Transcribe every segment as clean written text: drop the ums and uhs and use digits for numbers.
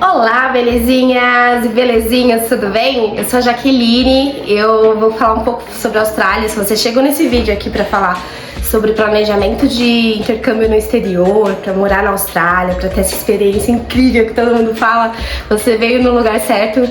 Olá, belezinhas e belezinhas, tudo bem? Eu sou a Jaqueline, eu vou falar um pouco sobre a Austrália. Se você chegou nesse vídeo aqui para falar sobre planejamento de intercâmbio no exterior, para morar na Austrália, para ter essa experiência incrível que todo mundo fala, você veio no lugar certo.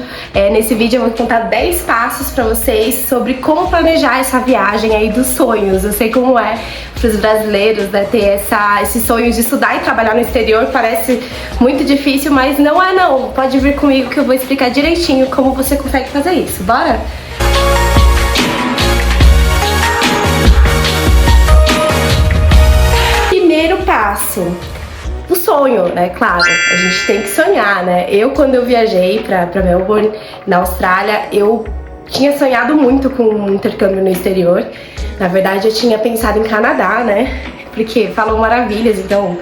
Nesse vídeo eu vou contar 10 passos para vocês sobre como planejar essa viagem aí dos sonhos. Eu sei como é para os brasileiros, né, ter esse sonho de estudar e trabalhar no exterior. Parece muito difícil, mas não é não. Pode vir comigo que eu vou explicar direitinho como você consegue fazer isso. Bora? Primeiro passo, o sonho, né? Claro, a gente tem que sonhar, né? Quando eu viajei pra Melbourne, na Austrália, eu tinha sonhado muito com um intercâmbio no exterior. Na verdade, eu tinha pensado em Canadá, né? Porque falam maravilhas, então,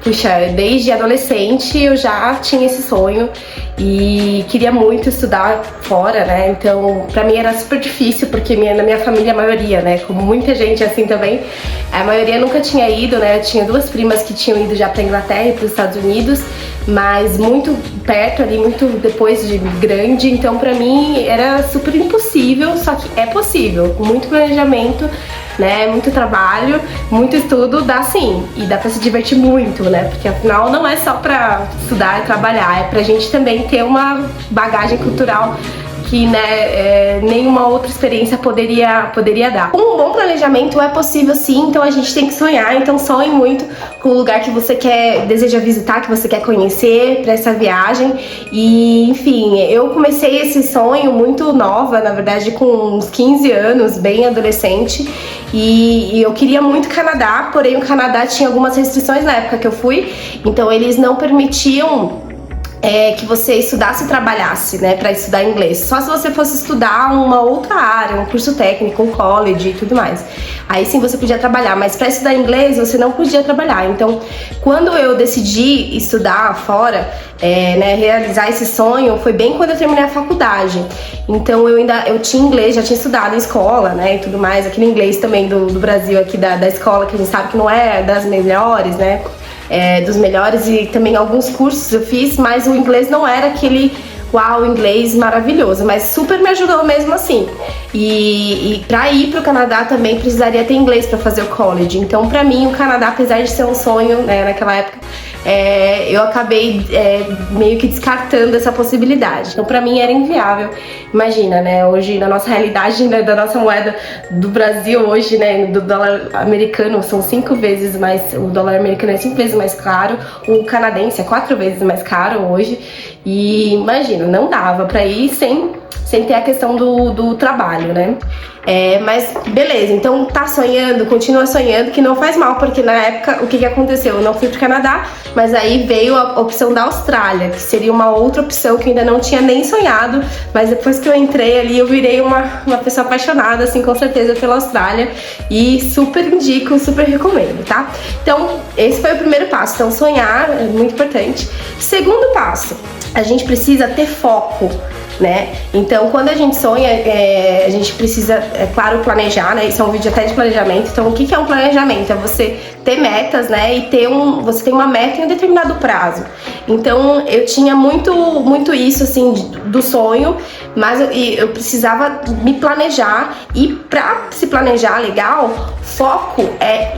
puxa, desde adolescente eu já tinha esse sonho e queria muito estudar fora, né? Então, pra mim era super difícil, porque na minha família, a maioria, né? Como muita gente assim também, a maioria nunca tinha ido, né? Eu tinha duas primas que tinham ido já pra Inglaterra e pros Estados Unidos, mas muito perto ali, muito depois de grande, então pra mim era super impossível, só que é possível, com muito planejamento, né, muito trabalho, muito estudo, dá sim, e dá pra se divertir muito, né, porque afinal não é só pra estudar e trabalhar, é pra gente também ter uma bagagem cultural que, né, nenhuma outra experiência poderia dar. Com um bom planejamento é possível sim, então a gente tem que sonhar, então sonhe muito com o lugar que você deseja visitar, que você quer conhecer para essa viagem. E enfim, eu comecei esse sonho muito nova, na verdade com uns 15 anos, bem adolescente, e eu queria muito Canadá, porém o Canadá tinha algumas restrições na época que eu fui, então eles não permitiam que você estudasse e trabalhasse, né, para estudar inglês. Só se você fosse estudar uma outra área, um curso técnico, um college e tudo mais. Aí sim você podia trabalhar, mas para estudar inglês você não podia trabalhar. Então, quando eu decidi estudar fora, né, realizar esse sonho, foi bem quando eu terminei a faculdade. Então eu tinha inglês, já tinha estudado em escola, né, e tudo mais. Aquele inglês também do Brasil, aqui da escola, que a gente sabe que não é das melhores, né, dos melhores, e também alguns cursos eu fiz, mas o inglês não era aquele uau, inglês maravilhoso, mas super me ajudou mesmo assim. E pra ir pro Canadá também precisaria ter inglês pra fazer o college. Então pra mim o Canadá, apesar de ser um sonho, né, naquela época, eu acabei meio que descartando essa possibilidade. Então pra mim era inviável. Imagina, né, hoje na nossa realidade, né, da nossa moeda do Brasil hoje, né, do dólar americano são 5 vezes mais, o dólar americano é 5 vezes mais caro, o canadense é 4 vezes mais caro hoje. E imagina, não dava pra ir sem ter a questão do trabalho, né? Mas beleza, então tá sonhando, continua sonhando, que não faz mal, porque na época o que aconteceu? Eu não fui pro Canadá, mas aí veio a opção da Austrália, que seria uma outra opção que eu ainda não tinha nem sonhado, mas depois que eu entrei ali eu virei uma pessoa apaixonada, assim, com certeza pela Austrália, e super indico, super recomendo, tá? Então esse foi o primeiro passo, então sonhar é muito importante. Segundo passo, a gente precisa ter foco, né? Então, quando a gente sonha, a gente precisa, claro, planejar, né? Isso é um vídeo até de planejamento. Então, o que é um planejamento? É você ter metas, né? E você tem uma meta em um determinado prazo. Então, eu tinha muito isso, assim, do sonho, mas eu precisava me planejar. E pra se planejar legal, foco é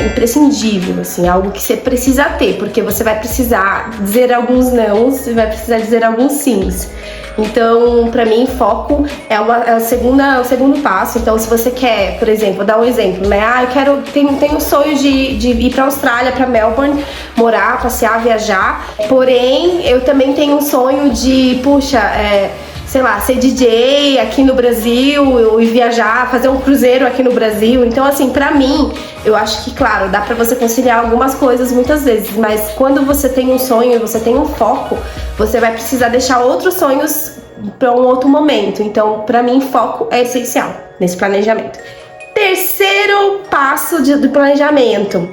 imprescindível, assim, algo que você precisa ter, porque você vai precisar dizer alguns nãos e vai precisar dizer alguns sims. Então, pra mim, foco é o segundo passo. Então, se você quer, por exemplo, vou dar um exemplo, né? Eu tenho um sonho de ir pra Austrália, pra Melbourne, morar, passear, viajar. Porém, eu também tenho um sonho de, sei lá, ser DJ aqui no Brasil e viajar, fazer um cruzeiro aqui no Brasil. Então, assim, pra mim, eu acho que, claro, dá pra você conciliar algumas coisas muitas vezes, mas quando você tem um sonho e você tem um foco, você vai precisar deixar outros sonhos pra um outro momento. Então, pra mim, foco é essencial nesse planejamento. Terceiro passo do planejamento: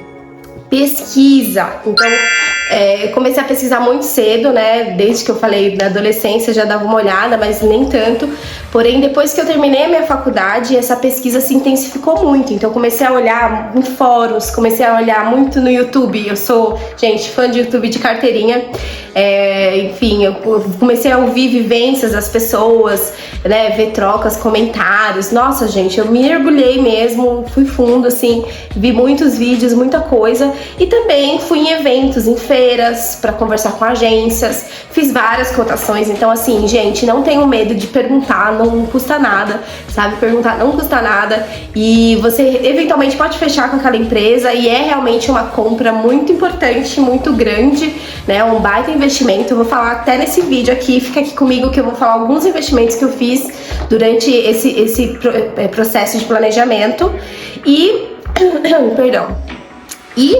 pesquisa. Então, eu comecei a pesquisar muito cedo, né? Desde que eu falei na adolescência já dava uma olhada, mas nem tanto. Porém, depois que eu terminei a minha faculdade, essa pesquisa se intensificou muito. Então, eu comecei a olhar em fóruns, comecei a olhar muito no YouTube. Eu sou, gente, fã de YouTube de carteirinha. Enfim, eu comecei a ouvir vivências das pessoas, né? Ver trocas, comentários. Nossa, gente, eu me mergulhei mesmo, fui fundo, assim, vi muitos vídeos, muita coisa. E também fui em eventos, em feiras, para conversar com agências, fiz várias cotações. Então, assim, gente, não tenham medo de perguntar, não custa nada, sabe? Perguntar não custa nada e você eventualmente pode fechar com aquela empresa e é realmente uma compra muito importante, muito grande, né? Um baita investimento. Eu vou falar até nesse vídeo aqui, fica aqui comigo que eu vou falar alguns investimentos que eu fiz durante esse processo de planejamento e perdão. E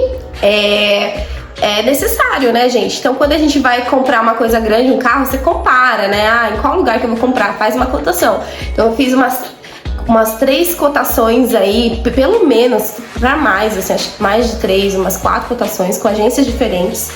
é necessário, né, gente? Então, quando a gente vai comprar uma coisa grande, um carro, você compara, né? Em qual lugar que eu vou comprar? Faz uma cotação. Então, eu fiz umas 3 cotações aí, pelo menos, pra mais, assim, acho que mais de 3, umas 4 cotações com agências diferentes,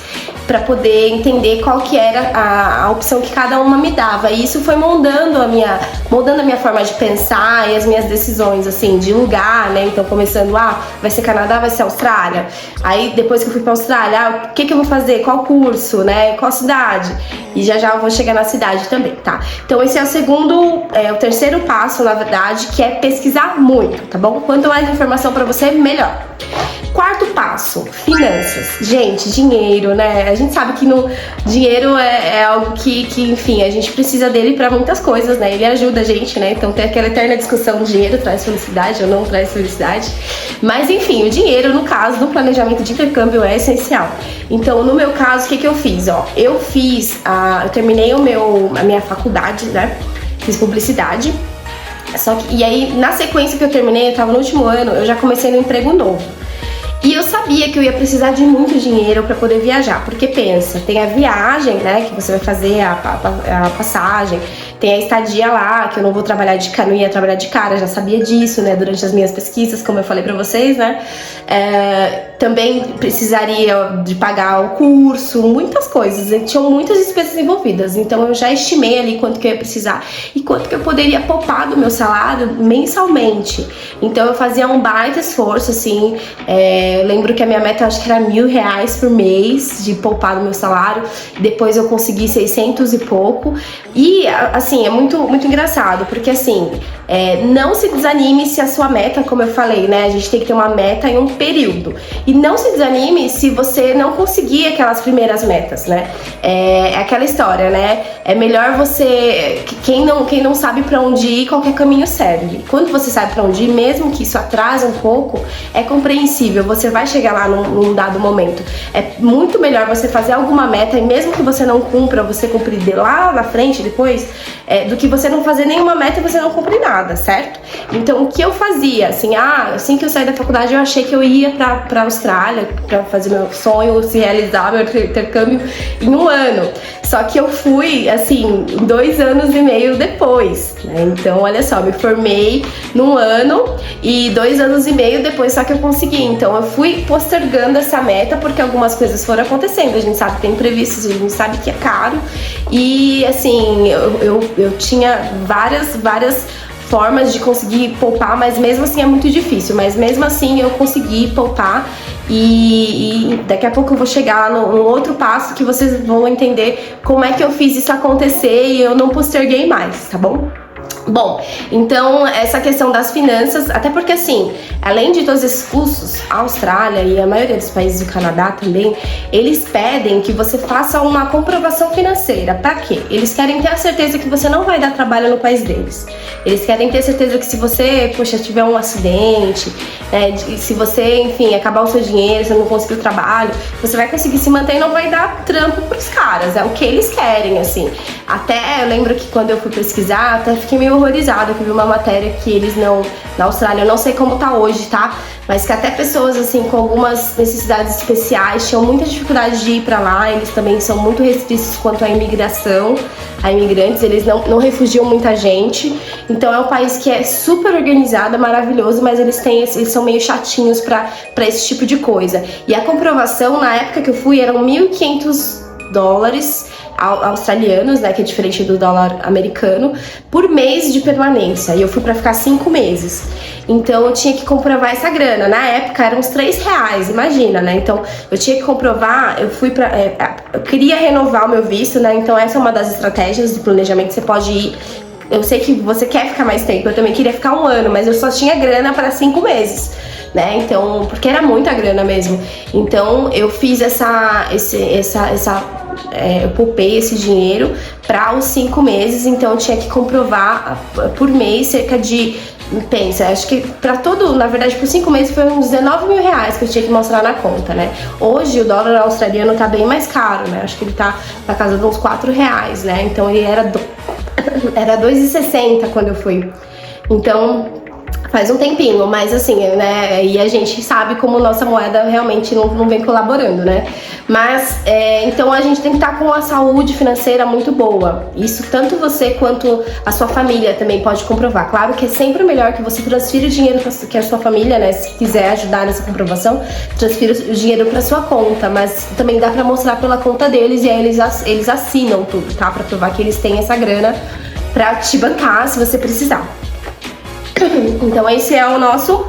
para poder entender qual que era a opção que cada uma me dava. E isso foi moldando a minha forma de pensar e as minhas decisões, assim, de lugar, né? Então, começando, vai ser Canadá, vai ser Austrália. Aí, depois que eu fui pra Austrália, o que eu vou fazer? Qual curso, né? Qual cidade? E já eu vou chegar na cidade também, tá? Então, esse é o terceiro passo, na verdade, que é pesquisar muito, tá bom? Quanto mais informação pra você, melhor. Quarto passo, finanças. Gente, dinheiro, né? A gente sabe que dinheiro é algo que, enfim, a gente precisa dele pra muitas coisas, né? Ele ajuda a gente, né? Então tem aquela eterna discussão, dinheiro traz felicidade ou não traz felicidade. Mas, enfim, o dinheiro, no caso do planejamento de intercâmbio, é essencial. Então, no meu caso, o que eu fiz? Eu terminei a minha faculdade, né? Fiz publicidade. E aí, na sequência que eu terminei, eu tava no último ano, eu já comecei no emprego novo. E eu sabia que eu ia precisar de muito dinheiro para poder viajar, porque pensa, tem a viagem, né, que você vai fazer, a passagem, tem a estadia lá, que eu não vou trabalhar não ia trabalhar de cara, já sabia disso, né, durante as minhas pesquisas, como eu falei pra vocês, né, também precisaria de pagar o curso, muitas coisas, tinham muitas despesas envolvidas, então eu já estimei ali quanto que eu ia precisar e quanto que eu poderia poupar do meu salário mensalmente. Então eu fazia um baita esforço, assim, eu lembro que a minha meta, acho que era R$1.000 por mês de poupar do meu salário, depois eu consegui 600 e pouco, e assim, é muito, muito engraçado, porque assim, não se desanime se a sua meta, como eu falei, né, a gente tem que ter uma meta em um período, e não se desanime se você não conseguir aquelas primeiras metas, né, é aquela história, né, é melhor quem não sabe pra onde ir, qualquer caminho serve. Quando você sabe pra onde ir, mesmo que isso atrase um pouco, é compreensível, você vai chegar lá num dado momento. É muito melhor você fazer alguma meta, e mesmo que você não cumpra, você cumprir lá na frente, depois, do que você não fazer nenhuma meta e você não cumprir nada, certo? Então, o que eu fazia, assim que eu saí da faculdade, eu achei que eu ia pra Austrália, pra fazer meu sonho se realizar, meu intercâmbio, em um ano. Só que eu fui, assim, 2 anos e meio depois, né? Então, olha só, me formei num ano e 2 anos e meio depois só que eu consegui. Então, eu fui postergando essa meta porque algumas coisas foram acontecendo. A gente sabe que tem imprevistos, a gente sabe que é caro. E, assim, eu tinha várias formas de conseguir poupar, mas mesmo assim é muito difícil. Mas mesmo assim eu consegui poupar e daqui a pouco eu vou chegar num outro passo que vocês vão entender como é que eu fiz isso acontecer e eu não posterguei mais, tá bom? Bom, então essa questão das finanças, até porque assim, além de todos esses custos, a Austrália e a maioria dos países do Canadá também, eles pedem que você faça uma comprovação financeira. Pra quê? Eles querem ter a certeza que você não vai dar trabalho no país deles. Eles querem ter certeza que se você, tiver um acidente, se você, enfim, acabar o seu dinheiro, você não conseguir o trabalho, você vai conseguir se manter e não vai dar trampo pros caras. É o que eles querem, assim. Até eu lembro que quando eu fui pesquisar, até fiquei meio meio horrorizada, que eu vi uma matéria que eles não, na Austrália, eu não sei como tá hoje, tá? Mas que até pessoas, assim, com algumas necessidades especiais tinham muita dificuldade de ir pra lá. Eles também são muito restritos quanto à imigração, a imigrantes, eles não refugiam muita gente. Então é um país que é super organizado, é maravilhoso, mas eles são meio chatinhos pra esse tipo de coisa. E a comprovação, na época que eu fui, eram $1.500 australianos, né, que é diferente do dólar americano, por mês de permanência. E eu fui pra ficar 5 meses. Então eu tinha que comprovar essa grana. Na época eram uns R$3, imagina, né? Então eu tinha que comprovar, eu queria renovar o meu visto, né? Então essa é uma das estratégias de planejamento. Você pode ir. Eu sei que você quer ficar mais tempo, eu também queria ficar 1 ano, mas eu só tinha grana para 5 meses. Né? Então, porque era muita grana mesmo. Então eu fiz eu poupei esse dinheiro para os 5 meses, então eu tinha que comprovar por mês cerca de, pensa, acho que para todo, na verdade por 5 meses foi uns R$19 mil que eu tinha que mostrar na conta, né? Hoje o dólar australiano tá bem mais caro, né? Acho que ele tá na casa de uns R$4, né? Então ele era 2,60 quando eu fui. Então faz um tempinho, mas assim, né, e a gente sabe como nossa moeda realmente não vem colaborando, né? Mas, então a gente tem que estar com a saúde financeira muito boa. Isso tanto você quanto a sua família também pode comprovar. Claro que é sempre melhor que você transfira o dinheiro que a sua família, né, se quiser ajudar nessa comprovação, transfira o dinheiro para sua conta, mas também dá para mostrar pela conta deles e aí eles assinam tudo, tá? Para provar que eles têm essa grana para te bancar se você precisar. Então esse é o nosso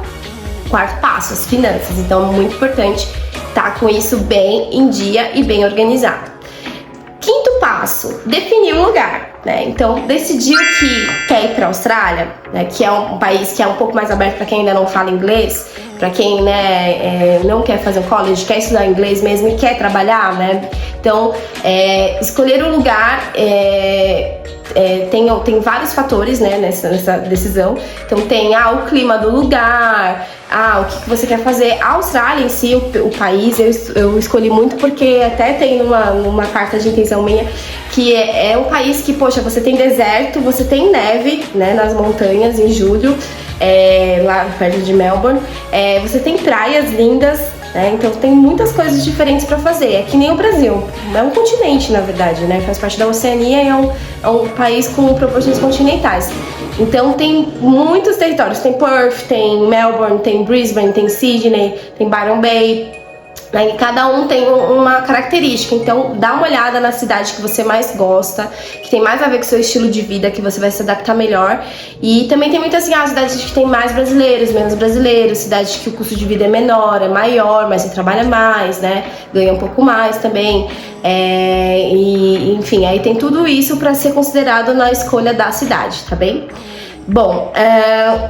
4º passo, as finanças. Então é muito importante estar com isso bem em dia e bem organizado. 5º passo, definir um lugar, né? Então decidiu que quer ir para a Austrália, né? Que é um país que é um pouco mais aberto para quem ainda não fala inglês, para quem, né, não quer fazer um college, quer estudar inglês mesmo e quer trabalhar, né? Então escolher um lugar tem vários fatores, né, nessa decisão. Então tem o clima do lugar, o que você quer fazer. A Austrália em si, o país, eu escolhi muito porque até tem numa carta de intenção minha que é um país que, poxa, você tem deserto, você tem neve, né, nas montanhas em julho, lá perto de Melbourne, você tem praias lindas, né? Então tem muitas coisas diferentes para fazer. É que nem o Brasil, é um continente na verdade, né? Faz parte da Oceania e é um país com proporções continentais. Então tem muitos territórios, tem Perth, tem Melbourne, tem Brisbane, tem Sydney, tem Byron Bay. E cada um tem uma característica, então dá uma olhada na cidade que você mais gosta, que tem mais a ver com o seu estilo de vida, que você vai se adaptar melhor. E também tem muitas cidades que tem mais brasileiros, menos brasileiros, cidades que o custo de vida é menor, é maior, mas você trabalha mais, né? Ganha um pouco mais também. E enfim, aí tem tudo isso para ser considerado na escolha da cidade, tá bem? Bom,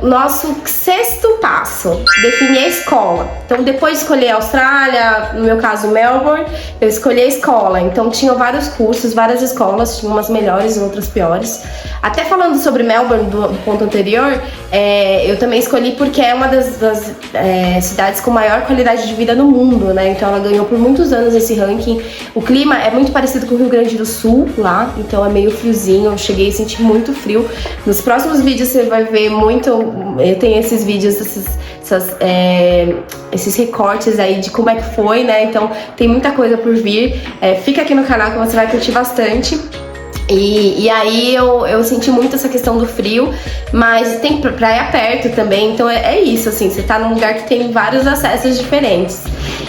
nosso 6º passo, definir a escola. Então depois de escolher a Austrália, no meu caso Melbourne, eu escolhi a escola. Então tinham vários cursos, várias escolas, tinha umas melhores e outras piores. Até falando sobre Melbourne, do ponto anterior, eu também escolhi porque é uma das cidades com maior qualidade de vida no mundo, né? Então ela ganhou por muitos anos esse ranking. O clima é muito parecido com o Rio Grande do Sul lá, então é meio friozinho, eu cheguei a sentir muito frio. Nos próximos vídeos você vai ver muito, eu tenho esses vídeos, esses recortes aí de como é que foi, né? Então tem muita coisa por vir. Fica aqui no canal que você vai curtir bastante. E aí eu senti muito essa questão do frio, mas tem praia perto também, então é isso, assim, você tá num lugar que tem vários acessos diferentes.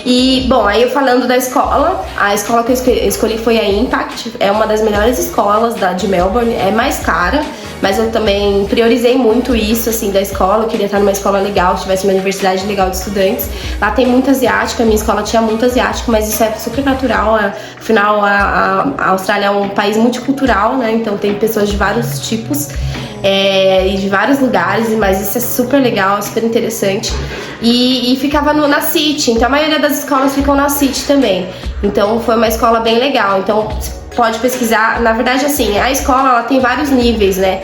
E, bom, aí eu falando da escola, a escola que eu escolhi foi a Impact, é uma das melhores escolas de Melbourne, é mais cara, mas eu também priorizei muito isso, assim, da escola, eu queria estar numa escola legal, que tivesse uma universidade legal de estudantes. Lá tem muito asiático, a minha escola tinha muito asiático, mas isso é super natural, afinal a Austrália é um país multicultural, né, então tem pessoas de vários tipos. E de vários lugares, mas isso é super legal, super interessante. E ficava na City, então a maioria das escolas ficam na City também. Então foi uma escola bem legal. Então pode pesquisar. Na verdade, assim, a escola ela tem vários níveis, né?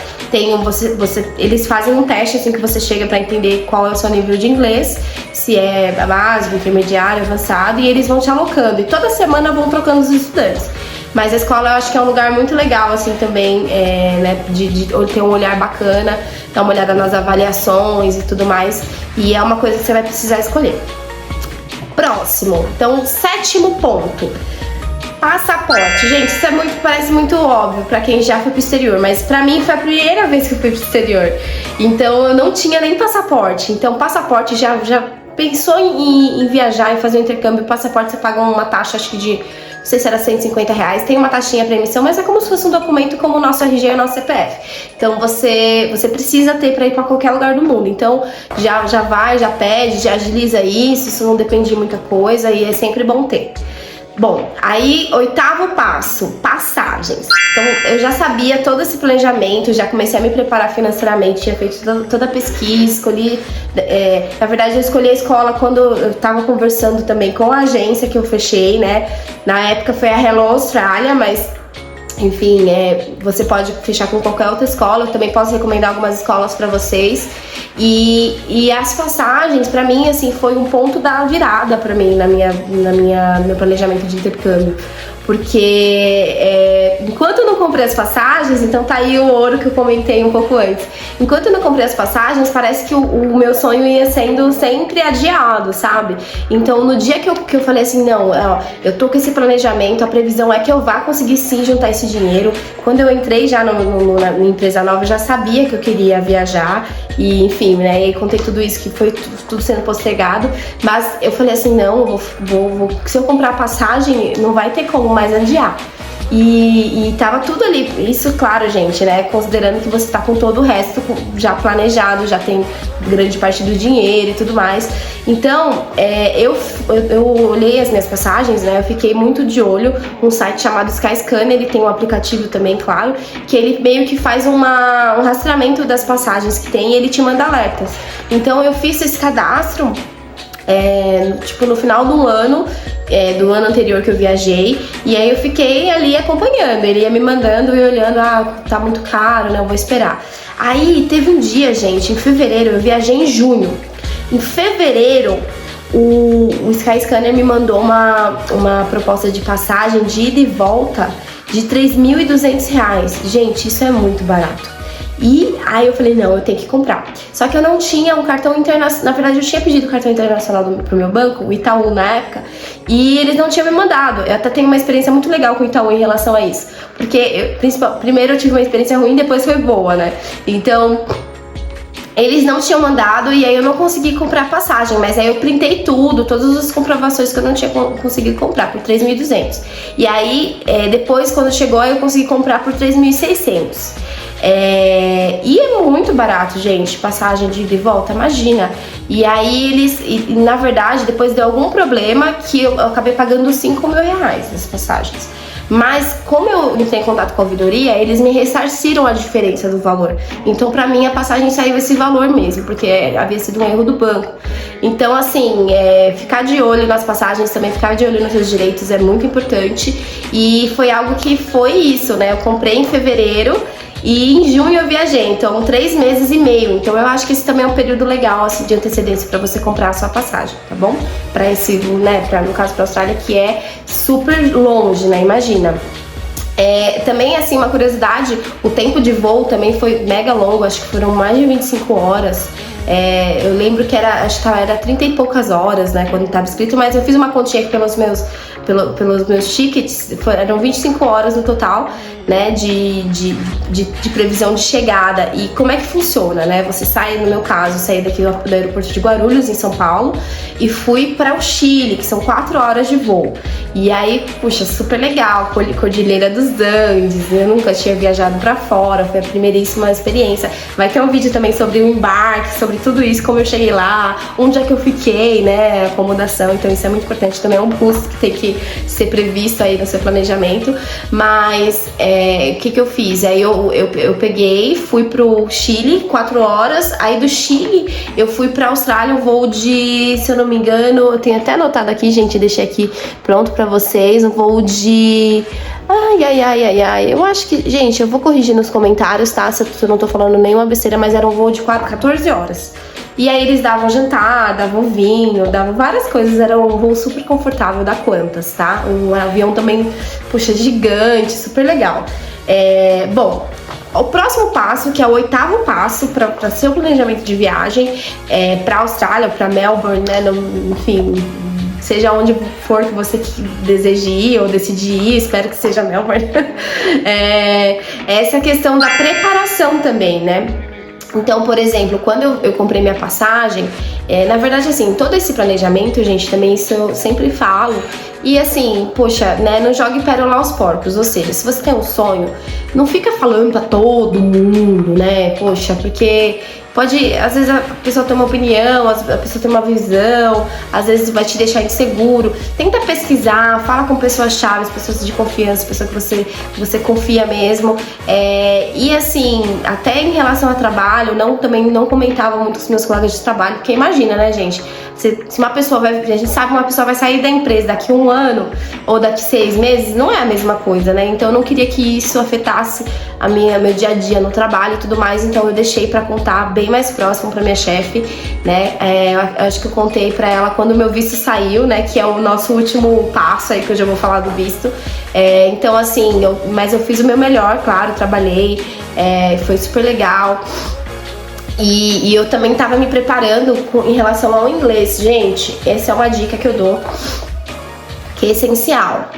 Eles fazem um teste assim que você chega para entender qual é o seu nível de inglês, se é básico, intermediário, avançado, e eles vão te alocando. E toda semana vão trocando os estudantes. Mas a escola eu acho que é um lugar muito legal, assim, também, né, de ter um olhar bacana, dar uma olhada nas avaliações e tudo mais. E é uma coisa que você vai precisar escolher. Próximo, então, 7º ponto. Passaporte. Gente, isso parece muito óbvio pra quem já foi pro exterior, mas pra mim foi a primeira vez que eu fui pro exterior. Então eu não tinha nem passaporte. Então passaporte, já pensou em viajar, em fazer um intercâmbio, passaporte você paga uma taxa, acho que de, não sei se era R$150, tem uma taxinha pra emissão, mas é como se fosse um documento como o nosso RG e o nosso CPF. Então você precisa ter pra ir pra qualquer lugar do mundo. Então já vai, já pede, já agiliza isso não depende de muita coisa e é sempre bom ter. Bom, aí 8º passo, passagens. Então eu já sabia todo esse planejamento, já comecei a me preparar financeiramente, tinha feito toda a pesquisa, escolhi, na verdade eu escolhi a escola quando eu tava conversando também com a agência que eu fechei, né? Na época foi a Hello Austrália, mas enfim, você pode fechar com qualquer outra escola, eu também posso recomendar algumas escolas pra vocês. E as passagens, pra mim, assim, foi um ponto da virada pra mim no meu planejamento de intercâmbio. Porque enquanto eu não comprei as passagens, então tá aí o ouro que eu comentei um pouco antes. Enquanto eu não comprei as passagens, parece que o meu sonho ia sendo sempre adiado, sabe? Então no dia que eu falei assim, não, eu tô com esse planejamento, a previsão é que eu vá conseguir sim juntar esse dinheiro. Quando eu entrei já na empresa nova, eu já sabia que eu queria viajar. E enfim, né, e contei tudo isso, que foi tudo sendo postergado. Mas eu falei assim, não, se eu comprar a passagem, não vai ter como mais adiar. E tava tudo ali, isso claro, gente, né, considerando que você tá com todo o resto já planejado, já tem grande parte do dinheiro e tudo mais. Então, eu olhei as minhas passagens, né, eu fiquei muito de olho num site chamado Skyscanner, ele tem um aplicativo também, claro, que ele meio que faz um rastreamento das passagens que tem e ele te manda alertas. Então eu fiz esse cadastro, tipo, no final do ano anterior que eu viajei, e aí eu fiquei ali acompanhando, ele ia me mandando e olhando, tá muito caro, né, eu vou esperar. Aí teve um dia, gente, em fevereiro, eu viajei em junho. Em fevereiro, o Skyscanner me mandou uma proposta de passagem de ida e volta de R$3.200. Gente, isso é muito barato. E aí eu falei, não, eu tenho que comprar. Só que eu não tinha um cartão internacional. Na verdade, eu tinha pedido o cartão internacional pro meu banco, o Itaú na época, e eles não tinham me mandado. Eu até tenho uma experiência muito legal com o Itaú em relação a isso. Porque, primeiro eu tive uma experiência ruim, depois foi boa, né? Então, eles não tinham mandado e aí eu não consegui comprar passagem. Mas aí eu printei tudo, todas as comprovações que eu não tinha conseguido comprar por R$3.200. E aí, depois, quando chegou, eu consegui comprar por R$3.600. E é muito barato, gente, passagem de ida e volta, imagina. E aí na verdade, depois deu algum problema que eu acabei pagando R$5.000 as passagens. Mas como eu entrei em contato com a ouvidoria, eles me ressarciram a diferença do valor. Então pra mim a passagem saiu esse valor mesmo, porque havia sido um erro do banco. Então assim, ficar de olho nas passagens também, ficar de olho nos seus direitos é muito importante. E foi algo que foi isso, né? Eu comprei em fevereiro e em junho eu viajei, então 3 meses e meio. Então eu acho que esse também é um período legal, assim, de antecedência para você comprar a sua passagem, tá bom? Para esse, né, no caso pra Austrália, que é super longe, né, imagina. Também, assim, uma curiosidade, o tempo de voo também foi mega longo, acho que foram mais de 25 horas. Eu lembro que acho que era 30 e poucas horas, né, quando estava escrito, mas eu fiz uma continha aqui pelos meus tickets, eram 25 horas no total, né, de previsão de chegada. E como é que funciona, né? Você sai, no meu caso, saí daqui do aeroporto de Guarulhos, em São Paulo, e fui para o Chile, que são 4 horas de voo. E aí, puxa, super legal, Cordilheira dos Andes, eu nunca tinha viajado para fora, foi a primeiríssima experiência. Vai ter um vídeo também sobre o embarque, sobre tudo isso, como eu cheguei lá, onde é que eu fiquei, né, acomodação, então isso é muito importante, também é um custo que tem que ser previsto aí no seu planejamento. Mas o que eu fiz? Aí eu peguei, fui pro Chile, 4 horas, aí do Chile eu fui pra Austrália, um voo de, se eu não me engano, eu tenho até anotado aqui, gente, deixei aqui pronto pra vocês, um voo de Ai. Eu acho que, gente, eu vou corrigir nos comentários, tá? Se eu não tô falando nenhuma besteira, mas era um voo de 14 horas. E aí eles davam jantar, davam vinho, davam várias coisas. Era um voo super confortável da Qantas, tá? Um avião também, puxa, gigante, super legal. Bom, o próximo passo, que é o 8º passo para seu planejamento de viagem, para Austrália, para Melbourne, né? Enfim, seja onde for que você deseje ir ou decidir ir, espero que seja Melbourne. Essa questão da preparação também, né? Então, por exemplo, quando eu comprei minha passagem, na verdade, assim, todo esse planejamento, gente, também isso eu sempre falo. E assim, poxa, né, não jogue pérola aos porcos. Ou seja, se você tem um sonho, não fica falando pra todo mundo, né? Poxa, porque pode, às vezes a pessoa tem uma opinião, a pessoa tem uma visão, às vezes vai te deixar inseguro. Tenta pesquisar, fala com pessoas chaves, pessoas de confiança, pessoas que você confia mesmo. E assim, até em relação ao trabalho, também não comentava muito com os meus colegas de trabalho, porque imagina, né, gente? Se uma pessoa a gente sabe que uma pessoa vai sair da empresa daqui a 1 ano ou daqui 6 meses, não é a mesma coisa, né? Então eu não queria que isso afetasse meu dia a dia no trabalho e tudo mais, então eu deixei pra contar bem mais próximo pra minha chefe, né? Eu acho que eu contei pra ela quando o meu visto saiu, né? Que é o nosso último passo aí, que eu já vou falar do visto. Então assim, mas eu fiz o meu melhor, claro, trabalhei, foi super legal. E eu também tava me preparando em relação ao inglês. Gente, essa é uma dica que eu dou, que é essencial.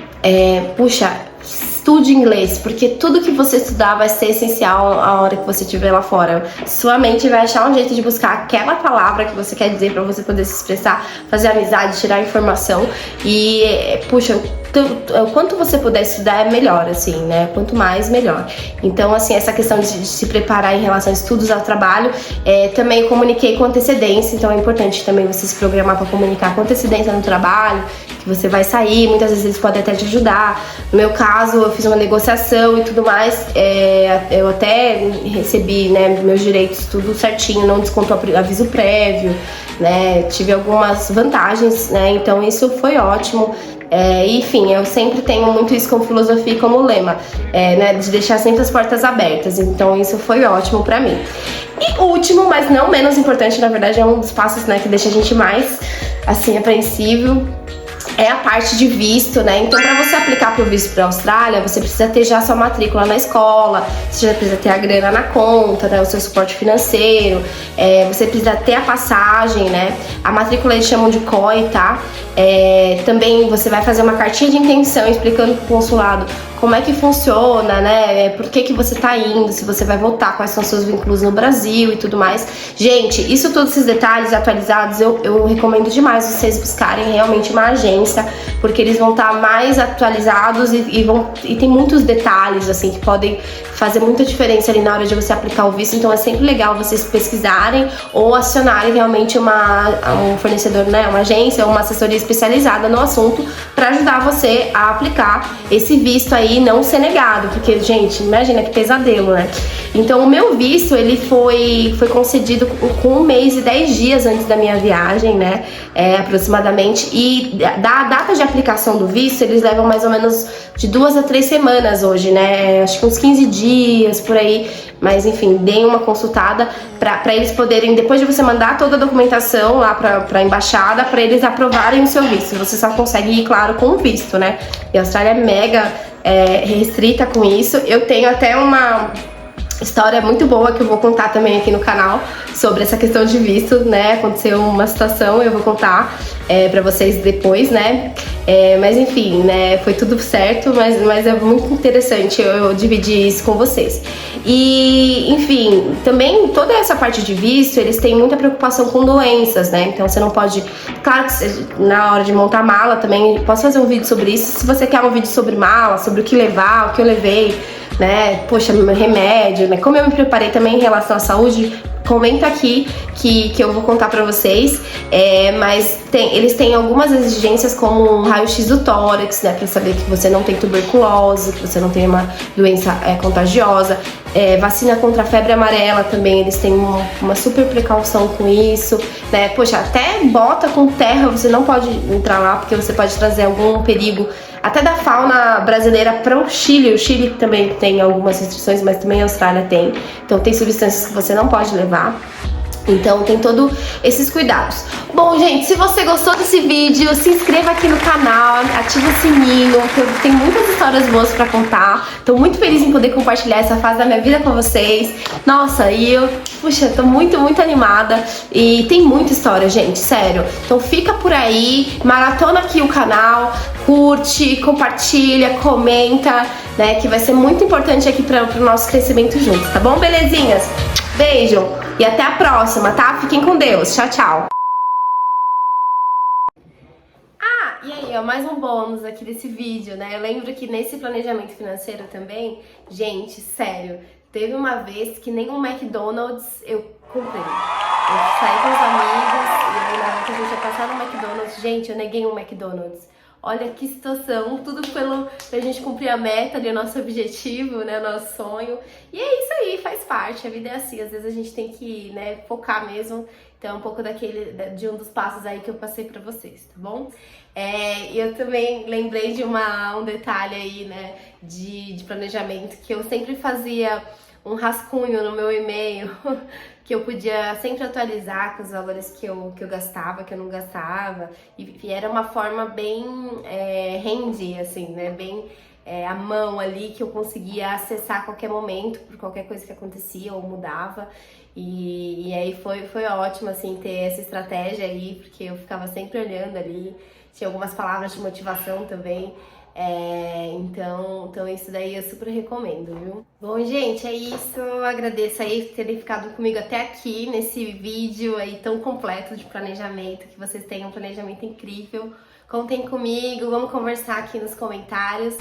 Puxa, estude inglês, porque tudo que você estudar vai ser essencial a hora que você estiver lá fora. Sua mente vai achar um jeito de buscar aquela palavra que você quer dizer pra você poder se expressar, fazer amizade, tirar informação. E, puxa, o quanto você puder estudar é melhor, assim, né? Quanto mais, melhor. Então, assim, essa questão de se preparar em relação a estudos ao trabalho, também comuniquei com antecedência, então é importante também você se programar para comunicar com antecedência no trabalho, que você vai sair, muitas vezes eles podem até te ajudar. No meu caso, eu fiz uma negociação e tudo mais, eu até recebi, né, meus direitos tudo certinho, não descontou aviso prévio, né? Tive algumas vantagens, né? Então isso foi ótimo. Enfim, eu sempre tenho muito isso como filosofia e como lema, né, de deixar sempre as portas abertas, então isso foi ótimo pra mim. E último, mas não menos importante, na verdade é um dos passos, né, que deixa a gente mais, assim, apreensível, é a parte de visto, né? Então, para você aplicar para o visto para a Austrália, você precisa ter já sua matrícula na escola, você já precisa ter a grana na conta, né? O seu suporte financeiro, você precisa ter a passagem, né? A matrícula eles chamam de COI, tá? Também você vai fazer uma cartinha de intenção explicando para o consulado como é que funciona, né? Por que você tá indo, se você vai voltar, quais são seus vínculos no Brasil e tudo mais. Gente, todos esses detalhes atualizados, eu recomendo demais vocês buscarem realmente uma agência, porque eles vão estar mais atualizados e tem muitos detalhes, assim, que podem fazer muita diferença ali na hora de você aplicar o visto. Então é sempre legal vocês pesquisarem ou acionarem realmente um fornecedor, né? Uma agência ou uma assessoria especializada no assunto para ajudar você a aplicar esse visto aí, não ser negado, porque, gente, imagina que pesadelo, né? Então o meu visto, ele foi concedido com 1 mês e 10 dias antes da minha viagem, né? Aproximadamente, e da data de aplicação do visto, eles levam mais ou menos de 2 a 3 semanas hoje, né? Acho que uns 15 dias, por aí. Mas enfim, deem uma consultada para eles poderem, depois de você mandar toda a documentação lá para a embaixada, para eles aprovarem o seu visto. Você só consegue ir, claro, com o visto, né? E a Austrália é mega restrita com isso. Eu tenho até uma história muito boa que eu vou contar também aqui no canal sobre essa questão de visto, né? Aconteceu uma situação, eu vou contar pra vocês depois, né? Mas enfim, né? Foi tudo certo, mas é muito interessante eu dividir isso com vocês. E, enfim, também toda essa parte de visto, eles têm muita preocupação com doenças, né? Então você não pode... Claro que na hora de montar a mala também, posso fazer um vídeo sobre isso. Se você quer um vídeo sobre mala, sobre o que levar, o que eu levei, né? Poxa, remédio, né? Como eu me preparei também em relação à saúde, comenta aqui que eu vou contar pra vocês. Mas eles têm algumas exigências, como um raio-x do tórax, né? Pra saber que você não tem tuberculose, que você não tem uma doença contagiosa. Vacina contra a febre amarela também, eles têm uma super precaução com isso, né? Poxa, até bota com terra você não pode entrar lá, porque você pode trazer algum perigo até da fauna brasileira para o Chile. O Chile também tem algumas restrições, mas também a Austrália tem. Então tem substâncias que você não pode levar. Então tem todos esses cuidados. Bom, gente, se você gostou desse vídeo, se inscreva aqui no canal, ativa o sininho, que eu tenho muitas histórias boas pra contar. Tô muito feliz em poder compartilhar essa fase da minha vida com vocês. Nossa, e eu, puxa, tô muito animada. E tem muita história, gente, sério. Então fica por aí, maratona aqui o canal, curte, compartilha, comenta, né, que vai ser muito importante aqui pro nosso crescimento juntos, tá bom, belezinhas? Beijo e até a próxima, tá? Fiquem com Deus. Tchau, tchau. Ah, e aí, ó, mais um bônus aqui desse vídeo, né? Eu lembro que nesse planejamento financeiro também, gente, sério, teve uma vez que nem um McDonald's eu comprei. Eu saí com os amigos e aí na hora que a gente ia passar no McDonald's, gente, eu neguei um McDonald's. Olha que situação, tudo pra gente cumprir a meta ali, o nosso objetivo, né, o nosso sonho. E é isso aí, faz parte, a vida é assim, às vezes a gente tem que, né, focar mesmo. Então é um pouco de um dos passos aí que eu passei pra vocês, tá bom? Eu também lembrei de um detalhe aí, né, de planejamento, que eu sempre fazia um rascunho no meu e-mail, que eu podia sempre atualizar com os valores que eu gastava, que eu não gastava, e era uma forma bem handy, assim, né, bem à mão ali, que eu conseguia acessar a qualquer momento, por qualquer coisa que acontecia ou mudava, e aí foi ótimo, assim, ter essa estratégia aí, porque eu ficava sempre olhando ali, tinha algumas palavras de motivação também. Então isso daí eu super recomendo, viu? Bom, gente, é isso. Eu agradeço aí por terem ficado comigo até aqui nesse vídeo aí tão completo de planejamento, que vocês tenham um planejamento incrível. Contem comigo, vamos conversar aqui nos comentários.